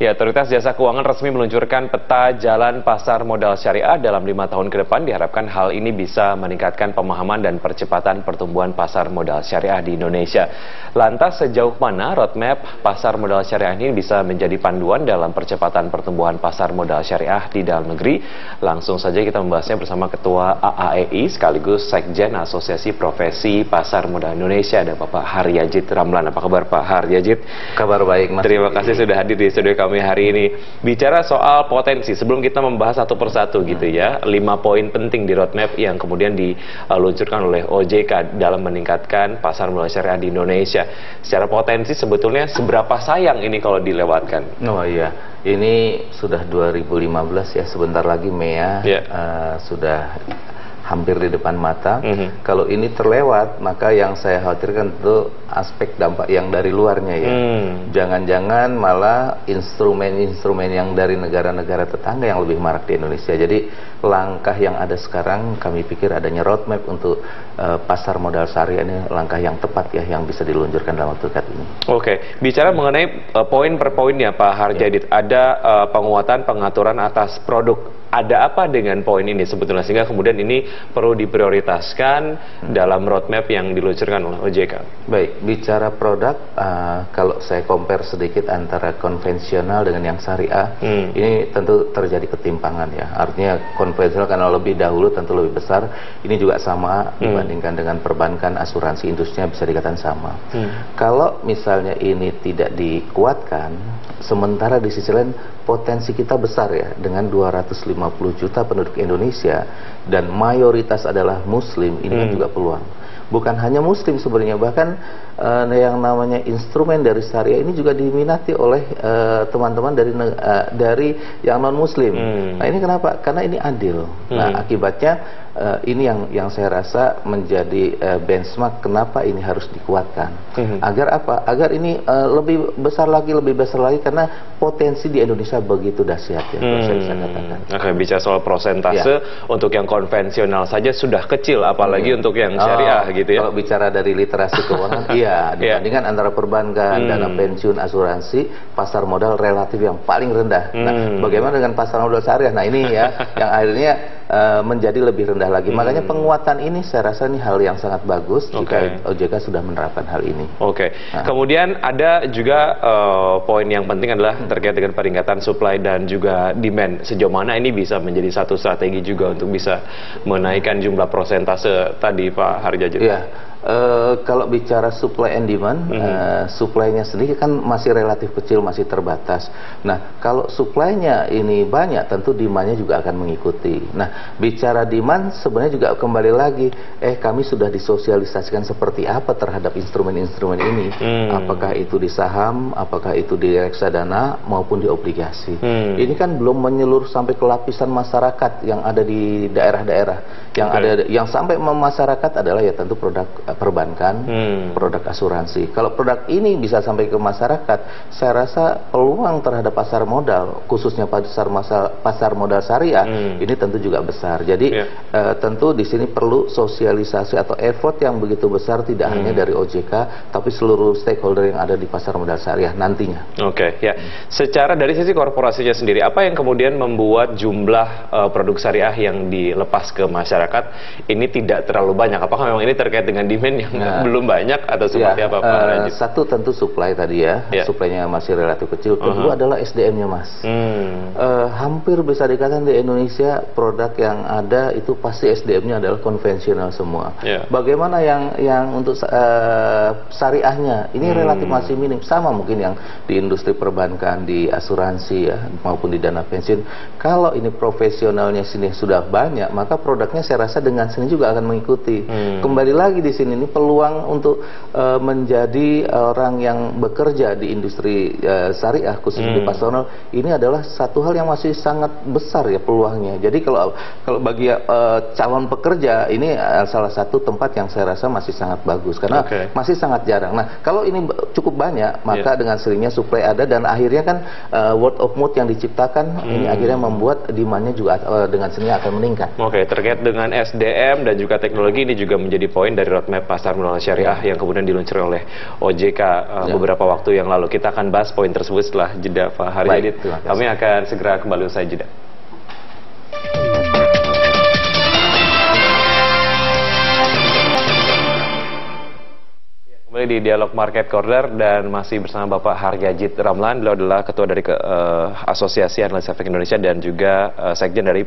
Ya, Otoritas Jasa Keuangan resmi meluncurkan peta jalan pasar modal syariah dalam 5 tahun ke depan. Diharapkan hal ini bisa meningkatkan pemahaman dan percepatan pertumbuhan pasar modal syariah di Indonesia. Lantas sejauh mana roadmap pasar modal syariah ini bisa menjadi panduan dalam percepatan pertumbuhan pasar modal syariah di dalam negeri? Langsung saja kita membahasnya bersama Ketua AAEI sekaligus Sekjen Asosiasi Profesi Pasar Modal Indonesia, ada Bapak Haryajid Ramlan. Apa kabar Pak Haryajid? Kabar baik, Mas. Terima kasih sudah hadir di studio kami hari ini. Bicara soal potensi, sebelum kita membahas satu persatu gitu ya, 5 poin penting di roadmap yang kemudian diluncurkan oleh OJK dalam meningkatkan pasar modal syariah di Indonesia. Secara potensi sebetulnya seberapa sayang ini kalau dilewatkan? Oh iya, ini sudah 2015 ya, sebentar lagi Mei ya, sudah hampir di depan mata. Kalau ini terlewat, maka yang saya khawatirkan itu aspek dampak yang dari luarnya ya. Jangan-jangan malah instrumen-instrumen yang dari negara-negara tetangga yang lebih marak di Indonesia. Jadi langkah yang ada sekarang, kami pikir adanya roadmap untuk pasar modal syariah ini langkah yang tepat ya, yang bisa diluncurkan dalam waktu dekat ini. Oke, bicara mengenai poin per poinnya Pak Haryajid, ada penguatan pengaturan atas produk. Ada apa dengan poin ini sebetulnya sehingga kemudian ini perlu diprioritaskan dalam roadmap yang diluncurkan oleh OJK? Baik, bicara produk, kalau saya compare sedikit antara konvensional dengan yang syariah, ini tentu terjadi ketimpangan ya. Artinya konvensional karena lebih dahulu tentu lebih besar, ini juga sama dibandingkan dengan perbankan, asuransi, industrinya bisa dikatakan sama. Kalau misalnya ini tidak dikuatkan, sementara di sisi lain potensi kita besar ya, dengan 250 juta penduduk Indonesia dan mayoritas adalah Muslim, ini kan juga peluang. Bukan hanya Muslim sebenarnya, bahkan yang namanya instrumen dari syariah ini juga diminati oleh teman-teman dari yang non Muslim. Nah ini kenapa? Karena ini adil. Nah akibatnya ini yang saya rasa menjadi benchmark kenapa ini harus dikuatkan. Agar apa? Agar ini lebih besar lagi karena potensi di Indonesia begitu dahsyat ya, saya bisa katakan. Oke, bicara soal prosentase untuk yang konvensional saja sudah kecil, apalagi untuk yang syariah gitu ya. Kalau bicara dari literasi keuangan, iya, dibandingkan antara perbankan, dana pensiun, asuransi, pasar modal relatif yang paling rendah. Nah, bagaimana dengan pasar modal syariah? Nah ini ya, yang akhirnya menjadi lebih rendah lagi. Makanya penguatan ini saya rasa ini hal yang sangat bagus jika OJK sudah menerapkan hal ini. Kemudian ada juga poin yang penting adalah terkait dengan peningkatan supply dan juga demand. Sejauh mana ini bisa menjadi satu strategi juga untuk bisa menaikkan jumlah prosentase tadi Pak Haryajid? Iya. Kalau bicara supply and demand, supply-nya sendiri kan masih relatif kecil, masih terbatas. Nah, kalau supply-nya ini banyak, tentu demand-nya juga akan mengikuti. Nah, bicara demand sebenarnya juga kembali lagi, kami sudah disosialisasikan seperti apa terhadap instrumen-instrumen ini, apakah itu di saham, apakah itu di reksadana maupun di obligasi. Ini kan belum menyeluruh sampai ke lapisan masyarakat yang ada di daerah-daerah. Yang sampai masyarakat adalah ya tentu produk perbankan, produk asuransi. Kalau produk ini bisa sampai ke masyarakat, saya rasa peluang terhadap pasar modal, khususnya pasar modal syariah, ini tentu juga besar. Jadi tentu di sini perlu sosialisasi atau effort yang begitu besar, tidak hanya dari OJK, tapi seluruh stakeholder yang ada di pasar modal syariah nantinya. Secara dari sisi korporasinya sendiri, apa yang kemudian membuat jumlah produk syariah yang dilepas ke masyarakat ini tidak terlalu banyak? Apakah memang ini terkait dengan demand yang belum banyak atau seperti apa Pak Haryajid? Satu tentu supply tadi ya, supply-nya masih relatif kecil. Kedua adalah SDM-nya Mas. Hampir bisa dikatakan di Indonesia produk yang ada itu pasti SDM-nya adalah konvensional semua. Bagaimana yang untuk syariahnya ini relatif masih minim, sama mungkin yang di industri perbankan, di asuransi ya, maupun di dana pensiun. Kalau ini profesionalnya sini sudah banyak, maka produknya saya rasa dengan sini juga akan mengikuti. Kembali lagi di sini, ini peluang untuk menjadi orang yang bekerja di industri syariah khususnya di pasar modal, ini adalah satu hal yang masih sangat besar ya peluangnya. Jadi kalau bagi calon pekerja ini salah satu tempat yang saya rasa masih sangat bagus karena masih sangat jarang. Nah, kalau ini cukup banyak, maka dengan sendirinya supply ada dan akhirnya kan word of mouth yang diciptakan ini akhirnya membuat demand-nya juga dengan sendirinya akan meningkat. Terkait dengan SDM dan juga teknologi ini juga menjadi poin dari roadmap roadmap pasar modal syariah yang kemudian diluncurkan oleh OJK beberapa waktu yang lalu. Kita akan bahas poin tersebut setelah jeda, Pak Haryadit. Kami akan segera kembali usai jeda. Kembali di Dialog Market Corner dan masih bersama Bapak Haryadit Ramlan. Beliau adalah ketua dari Asosiasi Analis Efek Indonesia dan juga sekjen dari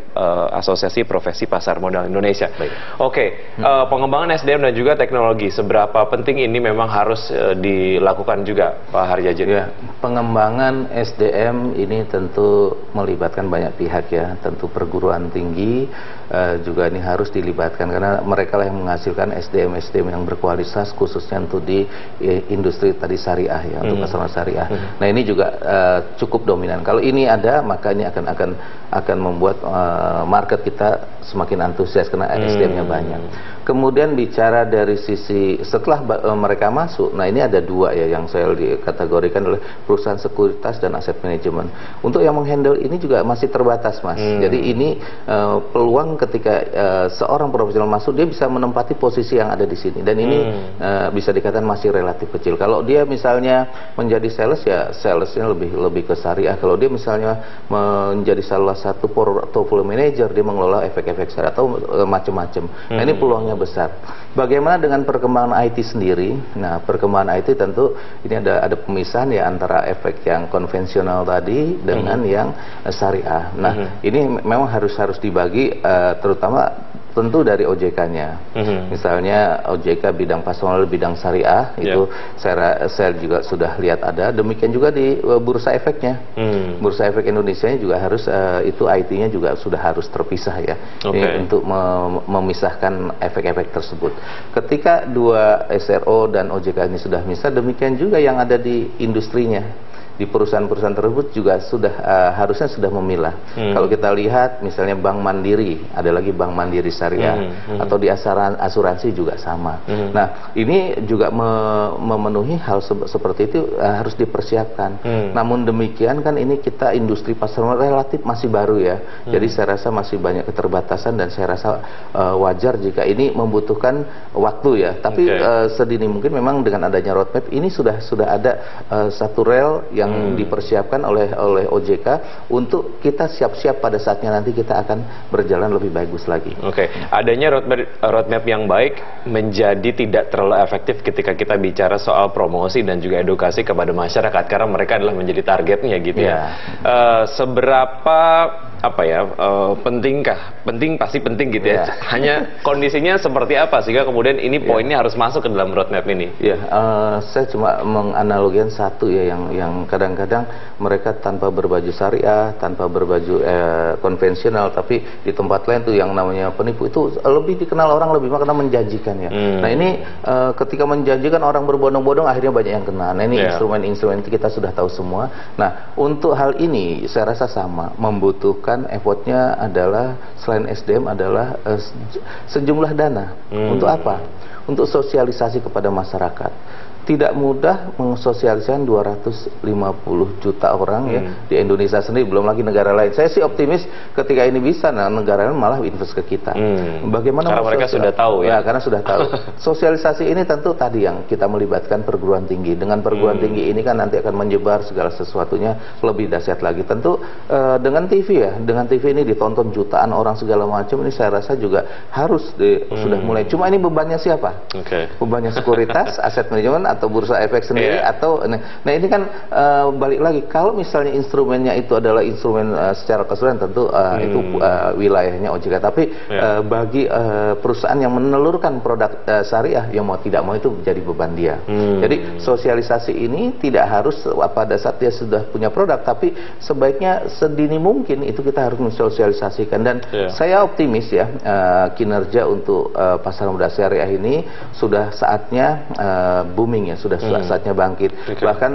Asosiasi Profesi Pasar Modal Indonesia. Oke, pengembangan SDM dan juga teknologi, seberapa penting ini memang harus dilakukan juga, Pak Haryadit? Ya, pengembangan SDM ini tentu melibatkan banyak pihak ya, tentu perguruan tinggi juga ini harus dilibatkan karena mereka lah yang menghasilkan SDM yang berkualitas khususnya untuk di industri tadi syariah ya, untuk pasar syariah. Nah ini juga cukup dominan. Kalau ini ada, maka ini akan membuat market kita semakin antusias karena SDM-nya banyak. Kemudian bicara dari sisi setelah mereka masuk, nah ini ada dua ya yang saya dikategorikan oleh perusahaan sekuritas dan aset manajemen. Untuk yang menghandle ini juga masih terbatas, Mas. Jadi ini peluang ketika seorang profesional masuk, dia bisa menempati posisi yang ada di sini. Dan ini bisa dikatakan masih relatif kecil. Kalau dia misalnya menjadi sales, ya salesnya lebih ke syariah. Kalau dia misalnya menjadi salah satu portfolio manager, dia mengelola efek-efek syariah atau macam-macam. Nah ini peluangnya besar. Bagaimana dengan perkembangan IT sendiri? Nah, perkembangan IT tentu ini ada pemisahan ya antara efek yang konvensional tadi dengan yang syariah. Nah, ini memang harus dibagi terutama tentu dari OJK-nya. Misalnya OJK bidang pasar modal, bidang syariah itu saya juga sudah lihat ada. Demikian juga di bursa efeknya. Bursa efek Indonesia juga harus itu IT-nya juga sudah harus terpisah ya. Untuk memisahkan efek-efek tersebut. Ketika dua SRO dan OJK ini sudah misah, demikian juga yang ada di industrinya. Di perusahaan-perusahaan tersebut juga harusnya sudah memilah. Kalau kita lihat misalnya Bank Mandiri, ada lagi Bank Mandiri Syariah, atau di asuransi juga sama. Nah, ini juga memenuhi hal seperti itu harus dipersiapkan. Namun demikian kan ini kita industri pasar modal relatif masih baru ya. Jadi saya rasa masih banyak keterbatasan dan saya rasa wajar jika ini membutuhkan waktu ya. Tapi sedini mungkin memang dengan adanya roadmap ini sudah ada satu rel yang dipersiapkan oleh OJK untuk kita siap-siap pada saatnya nanti kita akan berjalan lebih bagus lagi. Adanya roadmap yang baik menjadi tidak terlalu efektif ketika kita bicara soal promosi dan juga edukasi kepada masyarakat karena mereka adalah menjadi targetnya gitu ya. Seberapa pentingkah? Pasti penting gitu ya. Hanya kondisinya seperti apa sehingga kemudian ini poinnya harus masuk ke dalam roadmap ini? Saya cuma menganalogikan satu ya yang kadang-kadang mereka tanpa berbaju syariah, tanpa berbaju konvensional, tapi di tempat lain tuh yang namanya penipu itu lebih dikenal orang lebih karena menjanjikan ya. Nah ini ketika menjanjikan orang berbondong-bondong akhirnya banyak yang kena. Nah ini instrumen-instrumen itu kita sudah tahu semua. Nah untuk hal ini saya rasa sama, membutuhkan effortnya adalah selain SDM adalah sejumlah dana. Untuk apa? Untuk sosialisasi kepada masyarakat. Tidak mudah mensosialisasikan 250 juta orang ya di Indonesia sendiri, belum lagi negara lain. Saya sih optimis ketika ini bisa, nah negara lain malah invest ke kita. Bagaimana? Karena mereka sudah tahu ya. Karena sudah tahu. Sosialisasi ini tentu tadi yang kita melibatkan perguruan tinggi. Dengan perguruan tinggi ini kan nanti akan menyebar segala sesuatunya lebih dahsyat lagi. Tentu dengan TV ya, dengan TV ini ditonton jutaan orang segala macam, ini saya rasa juga harus sudah mulai. Cuma ini bebannya siapa? Bebannya sekuritas, aset manajemen atau bursa efek sendiri atau nah ini kan balik lagi kalau misalnya instrumennya itu adalah instrumen secara keseluruhan tentu itu wilayahnya OJK, tapi bagi perusahaan yang menelurkan produk syariah yang mau tidak mau itu menjadi beban dia. Jadi sosialisasi ini tidak harus pada saat dia sudah punya produk, tapi sebaiknya sedini mungkin itu kita harus mensosialisasikan. Dan saya optimis ya kinerja untuk pasar modal syariah ini sudah saatnya booming booming ya, sudah saatnya bangkit. Bahkan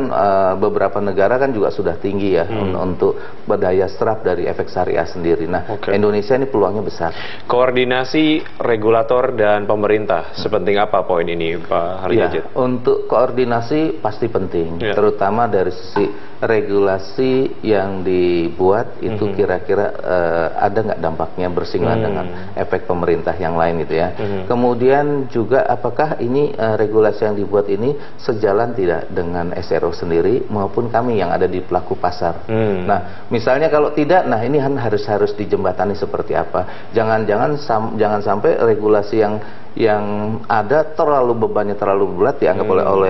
beberapa negara kan juga sudah tinggi ya untuk berdaya serap dari efek syariah sendiri. Nah, Indonesia ini peluangnya besar. Koordinasi regulator dan pemerintah, sepenting apa poin ini, Pak Haryadit? Ya, untuk koordinasi pasti penting, terutama dari sisi regulasi yang dibuat itu kira-kira ada nggak dampaknya bersinggungan dengan efek pemerintah yang lain itu ya. Kemudian juga apakah ini regulasi yang dibuat ini sejalan tidak dengan SRO sendiri maupun kami yang ada di pelaku pasar. Nah, misalnya kalau tidak, nah ini harus dijembatani seperti apa. Jangan sampai regulasi yang ada bebannya terlalu berat dianggap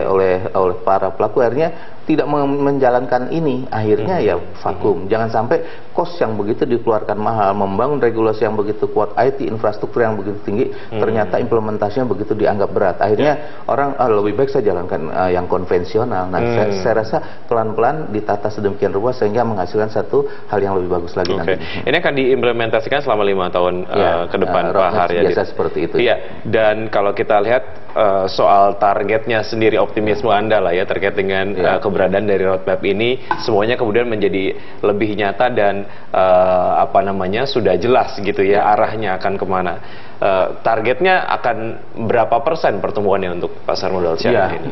oleh para pelaku, akhirnya tidak menjalankan ini, akhirnya ya vakum. Jangan sampai kos yang begitu dikeluarkan mahal, membangun regulasi yang begitu kuat, IT infrastruktur yang begitu tinggi, ternyata implementasinya begitu dianggap berat. Akhirnya orang lebih baik saya jalankan yang konvensional. Nah, saya rasa pelan-pelan ditata sedemikian rupa sehingga menghasilkan satu hal yang lebih bagus lagi nanti. Ini akan diimplementasikan selama 5 tahun ke depan, Pak Haryadit. Biasa seperti itu. Iya. Dan kalau kita lihat soal targetnya sendiri, optimisme Anda lah ya terkait dengan keberadaan dari roadmap ini, semuanya kemudian menjadi lebih nyata dan sudah jelas gitu ya arahnya akan kemana. Targetnya akan berapa persen pertumbuhannya untuk pasar modal syariah ini?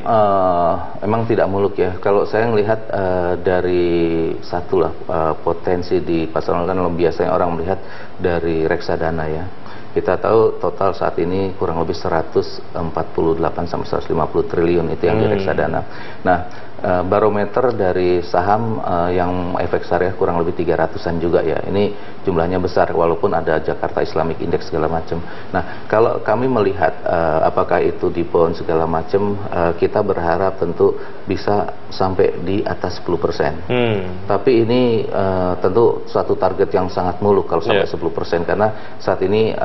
Emang tidak muluk ya. Kalau saya melihat dari potensi di pasar modal kan biasanya orang melihat dari reksadana ya. Kita tahu total saat ini kurang lebih 148 sampai 150 triliun itu yang di reksadana. Nah, barometer dari saham yang efek syariah kurang lebih 300-an juga ya. Ini jumlahnya besar walaupun ada Jakarta Islamic Index segala macam. Nah, kalau kami melihat apakah itu di bond segala macam, kita berharap tentu bisa sampai di atas 10%. Tapi ini tentu suatu target yang sangat muluk kalau sampai 10%, karena saat ini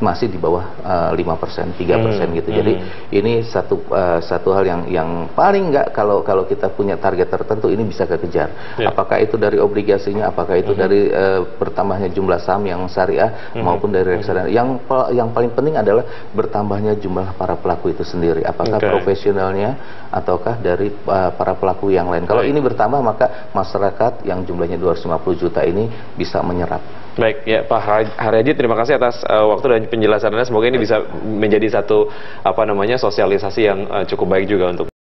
masih di bawah 5%, 3% gitu. Jadi ini satu hal yang paling nggak kalau kita punya target tertentu ini bisa kekejar. Apakah itu dari obligasinya, apakah itu dari bertambahnya jumlah saham yang syariah maupun dari reksadana. Yang paling penting adalah bertambahnya jumlah para pelaku itu sendiri. Apakah profesionalnya ataukah dari para pelaku yang lain. Kalau ini bertambah maka masyarakat yang jumlahnya 250 juta ini bisa menyerap. Baik, ya Pak Haryadit, terima kasih atas waktu dan penjelasannya. Semoga ini bisa menjadi satu sosialisasi yang cukup baik juga untuk